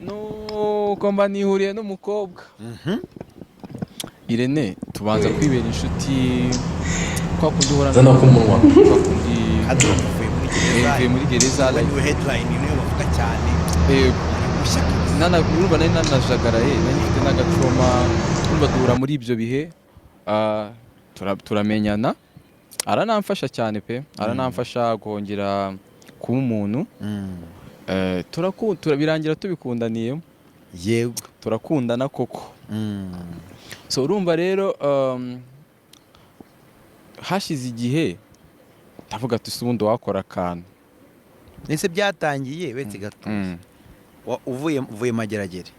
nuko mba nihuriye n'umukobwa Irene tubanza kwibera inshuti kwa kundi uhora zana ku munwa kwa kundi Avuye muri gereza mvuye muri gereza niwe headline niwe bavuga cyane urumva nari nanajagaraye nari mfite n'agatroma urumva duhura muri ibyo bihe turamenyana aranamfasha cyane pe aranamfasha kongera kuba umuntu birangira tubikundaniye yego turakundana koko so urumva rero hashize igihe ndavuga ati ubundi wakora akantu nese byatangiye wetse gato uvuye mageragere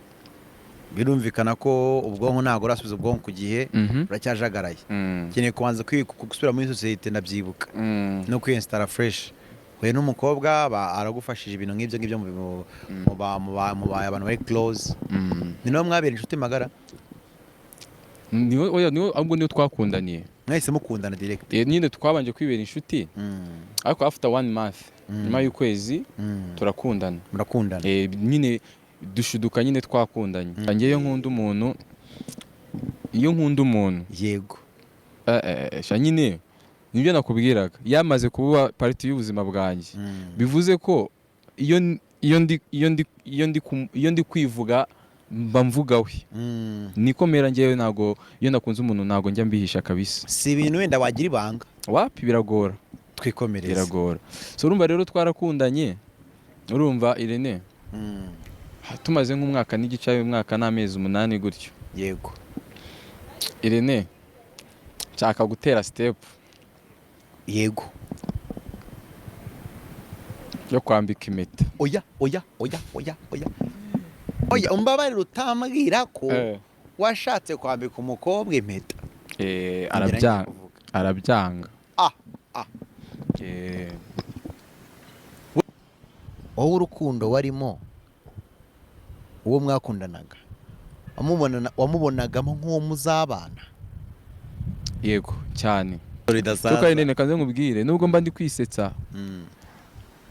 birumvikana ko ubwonko ntabwo urasubiza ubwonko ku gihe uracyajagaraye ukeneye kubanza gusubira muri sosiyete ndabyibuka no kwiyensitara fresh we n'umukobwa aragufashije ibintu nk'ibyo mu baye abantu bari close ni nawe mwabera inshuti magara ahubwo niyo twakundaniye mwahise mukundana direct nyine twabanje kwibera inshuti ariko after 1 month nyuma y'ukwezi turakundana murakundana nyine dushuduka nyine twakundanye ngeyo iyo nkunda umuntu yego nyine nibyo nakubwiraga yamaze kuba pariti y'ubuzima bwanjye bivuze ko iyo ndi kwivuga mba mvuga we niko mera ngewe ntago iyo nakunze umuntu ntago njya mbihisha kabisa si ibintu wenda wagira ibanga wapi biragora twikomereza biragora so urumva rero twarakundanye urumva Irene tumaze nk'umwaka n'igice umwaka n'amezi 8 gutyo yego Irene nshaka gutera step yego yo kwambika impeta oya umbabarira utambwira ko washatse kwambika umukobwa impeta arabyanga wowe urukundo warimo uwo mwakundanaga wamubonagamo nk'uwo muzabana yego cyane tuka Irene kanze nkubwire nubwo mba ndi kwisetsa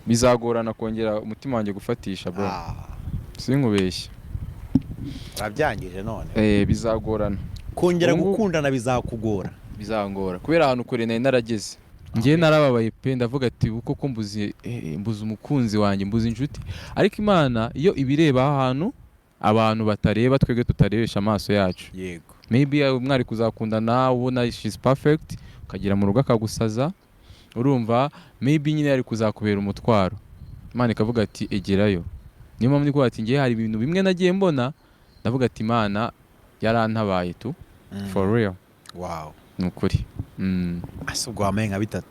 bizagorana kongera umutima wanjye gufatisha bro sinkubeshye arabyangije none bizagorana kongera gukundana bizangora kubera ahantu kure nari narageze ngiye narababaye pe ndavuga ati uko mbuze umukunzi wanjye mbuze inshuti ariko Imana iyo ibireba ahantu abantu batareba twebwe tutarebesha amaso yacu yego maybe umwari kuzakundana ubona she's perfect ukagira mu rugo akagusaza urumva maybe nyine yari kuzakubera umutwaro Imana ikavuga ati egerayo niyo mpamvu ndikuvuga ati ngiye hari ibintu bimwe nagiye mbona ndavuga ati Imana yarantabaye tu for real wow nukuri asubwo wamenye nka 3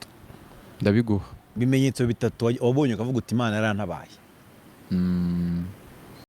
ndabiguha bimenyetso 3 wabonye ukavuga uti Imana yarantabaye